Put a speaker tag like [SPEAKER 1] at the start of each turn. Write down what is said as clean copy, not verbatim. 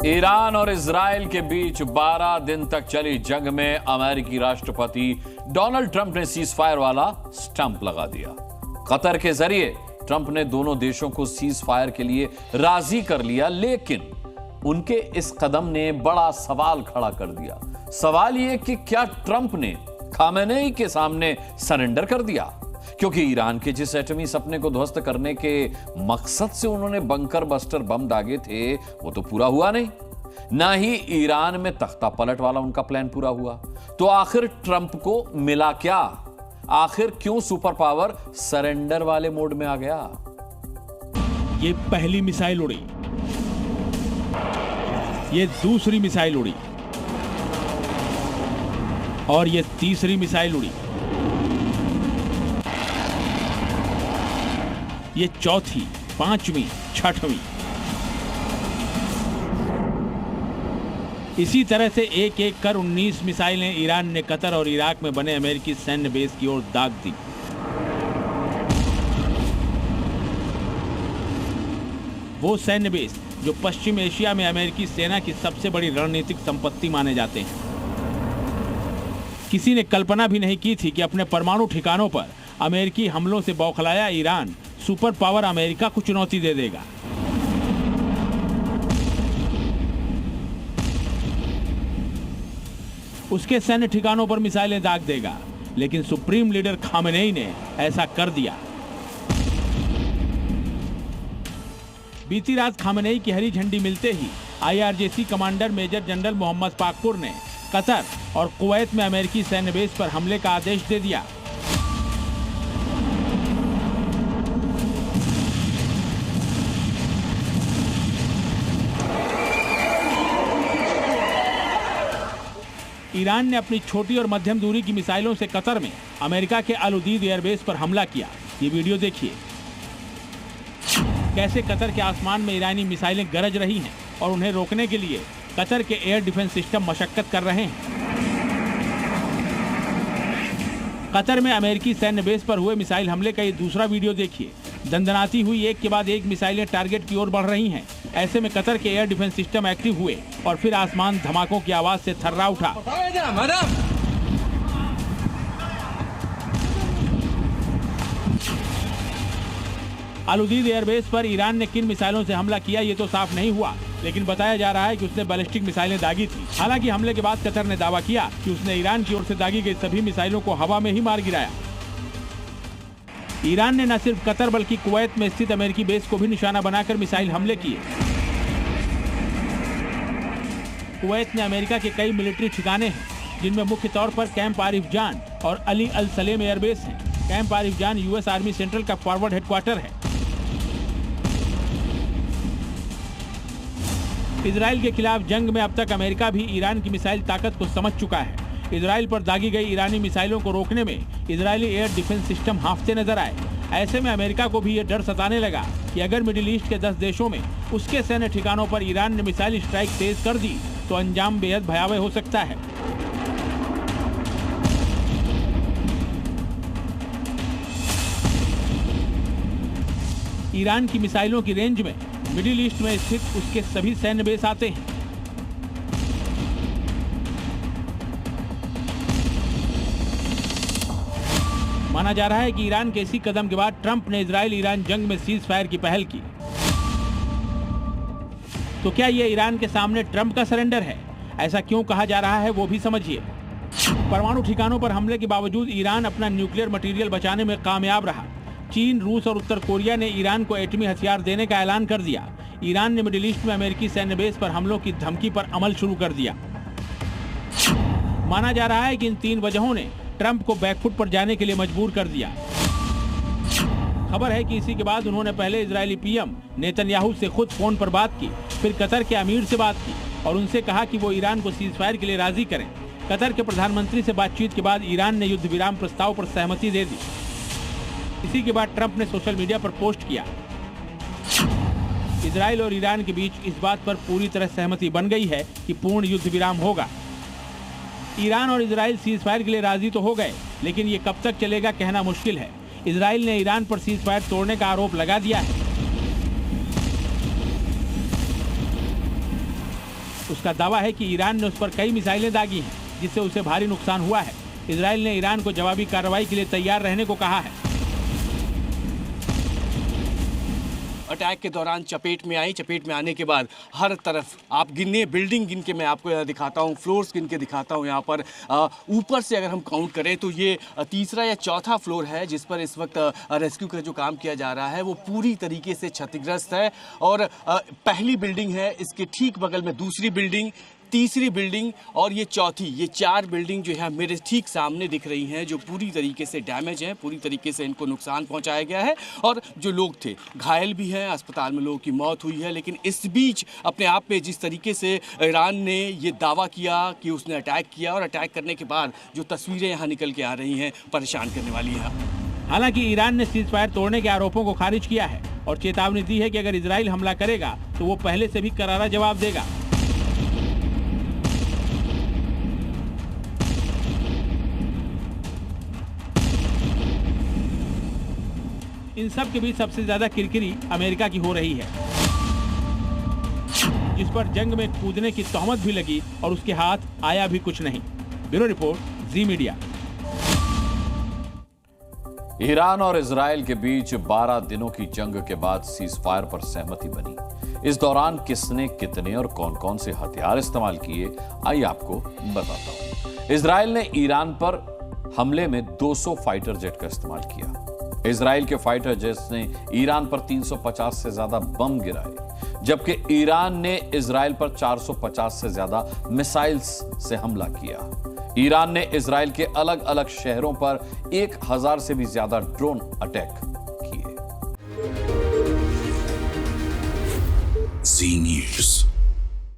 [SPEAKER 1] Iran और Israel के बीच 12 दिन तक चली जंग में अमेरिकी राष्ट्रपति डोनाल्ड ट्रंप ने सीज फायर वाला स्टंप लगा दिया। कतर के जरिए ट्रंप ने दोनों देशों को सीज फायर के लिए राजी कर लिया, लेकिन उनके इस कदम ने बड़ा सवाल खड़ा कर दिया। सवाल यह कि क्या ट्रंप ने खामेनेई के सामने सरेंडर कर दिया? क्योंकि ईरान के जिस एटमी सपने को ध्वस्त करने के मकसद से उन्होंने बंकर बस्टर बम दागे थे, वो तो पूरा हुआ नहीं। ना ही ईरान में तख्ता पलट वाला उनका प्लान पूरा हुआ। तो आखिर ट्रंप को मिला क्या? आखिर क्यों सुपर पावर सरेंडर वाले मोड में आ गया?
[SPEAKER 2] ये पहली मिसाइल उड़ी, ये दूसरी मिसाइल उड़ी और ये तीसरी मिसाइल उड़ी। ये चौथी, पांचवी, छठवीं। इसी तरह से एक एक कर 19 मिसाइलें ईरान ने कतर और इराक में बने अमेरिकी सैन्य बेस की ओर दाग दी। वो सैन्य बेस जो पश्चिम एशिया में अमेरिकी सेना की सबसे बड़ी रणनीतिक संपत्ति माने जाते हैं। किसी ने कल्पना भी नहीं की थी कि अपने परमाणु ठिकानों पर अमेरिकी हमलों से बौखलाया ईरान सुपर पावर अमेरिका को चुनौती दे देगा। उसके सैन्य ठिकानों पर मिसाइलें दाग देगा, लेकिन सुप्रीम लीडर खामेनेई ने ऐसा कर दिया। बीती रात खामेनेई की हरी झंडी मिलते ही IRGC commander major general Mohammad Pakpour ने कतर और कुवैत में अमेरिकी सैन्य बेस पर हमले का आदेश दे दिया। ईरान ने अपनी छोटी और मध्यम दूरी की मिसाइलों से कतर में अमेरिका के अल उदीद एयरबेस पर हमला किया। ये वीडियो देखिए, कैसे कतर के आसमान में ईरानी मिसाइलें गरज रही हैं और उन्हें रोकने के लिए कतर के एयर डिफेंस सिस्टम मशक्कत कर रहे हैं। कतर में अमेरिकी सैन्य बेस पर हुए मिसाइल हमले का ये दूसरा वीडियो देखिए। दंदनाती हुई एक के बाद एक मिसाइलें टारगेट की ओर बढ़ रही हैं। ऐसे में कतर के एयर डिफेंस सिस्टम एक्टिव हुए और फिर आसमान धमाकों की आवाज से थर्रा उठा। अल उदीद एयरबेस पर ईरान ने किन मिसाइलों से हमला किया ये तो साफ नहीं हुआ, लेकिन बताया जा रहा है कि उसने बैलिस्टिक मिसाइलें दागी थी। हालांकि हमले के बाद कतर ने दावा किया कि उसने ईरान की ओर से दागी गई सभी मिसाइलों को हवा में ही मार गिराया। ईरान ने न सिर्फ कतर बल्कि कुवैत में स्थित अमेरिकी बेस को भी निशाना बनाकर मिसाइल हमले किए। कुवैत में अमेरिका के कई मिलिट्री ठिकाने हैं, जिनमें मुख्य तौर पर कैंप आरिफ जान और अली अल सलेम एयरबेस हैं। कैंप आरिफ जान US आर्मी सेंट्रल का फॉरवर्ड हेडक्वार्टर है। इजराइल के खिलाफ जंग में अब तक अमेरिका भी ईरान की मिसाइल ताकत को समझ चुका है। इजराइल पर दागी गई ईरानी मिसाइलों को रोकने में इजरायली एयर डिफेंस सिस्टम हांफते नजर आए। ऐसे में अमेरिका को भी ये डर सताने लगा कि अगर मिडिल ईस्ट के 10 देशों में उसके सैन्य ठिकानों पर ईरान ने मिसाइल स्ट्राइक तेज कर दी तो अंजाम बेहद भयावह हो सकता है। ईरान की मिसाइलों की रेंज में मिडिल ईस्ट में स्थित उसके सभी सैन्य बेस आते हैं। माना जा रहा है कि ईरान के इसी कदम के बाद ट्रंप ने इजराइल ईरान जंग में सीज फायर की पहल की। तो क्या यह ईरान के सामने ट्रंप का सरेंडर है? ऐसा क्यों कहा जा रहा है वो भी समझिए। परमाणु ठिकानों पर हमले के बावजूद ईरान अपना न्यूक्लियर मटेरियल बचाने में कामयाब रहा। चीन, रूस और उत्तर कोरिया ने ईरान को एटमी हथियार देने का ऐलान कर दिया। ईरान ने मिडिल ईस्ट में अमेरिकी सैन्य बेस पर हमलों की धमकी पर अमल शुरू कर दिया। माना जा रहा है कि इन 3 वजहों ने ट्रंप को बैकफुट पर जाने के लिए मजबूर कर दिया। खबर है कि इसी के बाद उन्होंने पहले इजरायली PM नेतन्याहू से खुद फोन पर बात की, फिर कतर के अमीर से बात की और उनसे कहा कि वो ईरान को सीज फायर के लिए राजी करें। कतर के प्रधानमंत्री से बातचीत के बाद ईरान ने युद्ध विराम प्रस्ताव पर सहमति दे दी। इसी के बाद ट्रंप ने सोशल मीडिया पर पोस्ट किया। इजराइल और ईरान के बीच इस बात पर पूरी तरह सहमति बन गई है कि पूर्ण युद्ध विराम होगा। ईरान और इजराइल सीज फायर के लिए राजी तो हो गए, लेकिन ये कब तक चलेगा कहना मुश्किल है। इजराइल ने ईरान पर सीज फायर तोड़ने का आरोप लगा दिया है। उसका दावा है कि ईरान ने उस पर कई मिसाइलें दागी हैं, जिससे उसे भारी नुकसान हुआ है। इजराइल ने ईरान को जवाबी कार्रवाई के लिए तैयार रहने को कहा है।
[SPEAKER 3] अटैक के दौरान चपेट में आई, चपेट में आने के बाद हर तरफ आप गिने, बिल्डिंग गिन के मैं आपको यहाँ दिखाता हूँ, फ्लोर्स गिन के दिखाता हूँ। यहाँ पर ऊपर से अगर हम काउंट करें तो ये तीसरा या चौथा फ्लोर है जिस पर इस वक्त रेस्क्यू का जो काम किया जा रहा है वो पूरी तरीके से क्षतिग्रस्त है। और पहली बिल्डिंग है, इसके ठीक बगल में दूसरी बिल्डिंग, तीसरी बिल्डिंग और ये चौथी, ये 4 बिल्डिंग जो है मेरे ठीक सामने दिख रही हैं, जो पूरी तरीके से डैमेज हैं, पूरी तरीके से इनको नुकसान पहुंचाया गया है। और जो लोग थे घायल भी हैं, अस्पताल में लोगों की मौत हुई है। लेकिन इस बीच अपने आप में जिस तरीके से ईरान ने ये दावा किया कि उसने अटैक किया, और अटैक करने के बाद जो तस्वीरें यहाँ निकल के आ रही हैं परेशान करने वाली हैं।
[SPEAKER 2] हालांकि ईरान ने सीज फायर तोड़ने के आरोपों को खारिज किया है और चेतावनी दी है कि अगर इजराइल हमला करेगा तो वो पहले से भी करारा जवाब देगा। इन सब के बीच सबसे ज्यादा किरकिरी अमेरिका की हो रही है, जिस पर जंग में कूदने की तहमत भी लगी और उसके हाथ आया भी कुछ नहीं। ब्यूरो रिपोर्ट, जी मीडिया।
[SPEAKER 1] ईरान और इजराइल के बीच 12 दिनों की जंग के बाद सीज फायर पर सहमति बनी। इस दौरान किसने कितने और कौन कौन से हथियार इस्तेमाल किए, आइए आपको बताता हूं। इजराइल ने ईरान पर हमले में 200 फाइटर जेट का इस्तेमाल किया। इजराइल के फाइटर जेट्स ने ईरान पर 350 से ज्यादा बम गिराए, जबकि ईरान ने इजराइल पर 450 से ज्यादा मिसाइल्स से हमला किया। ईरान ने इजराइल के अलग अलग शहरों पर 1000 से भी ज्यादा ड्रोन अटैक किए।
[SPEAKER 4] जी न्यूज़।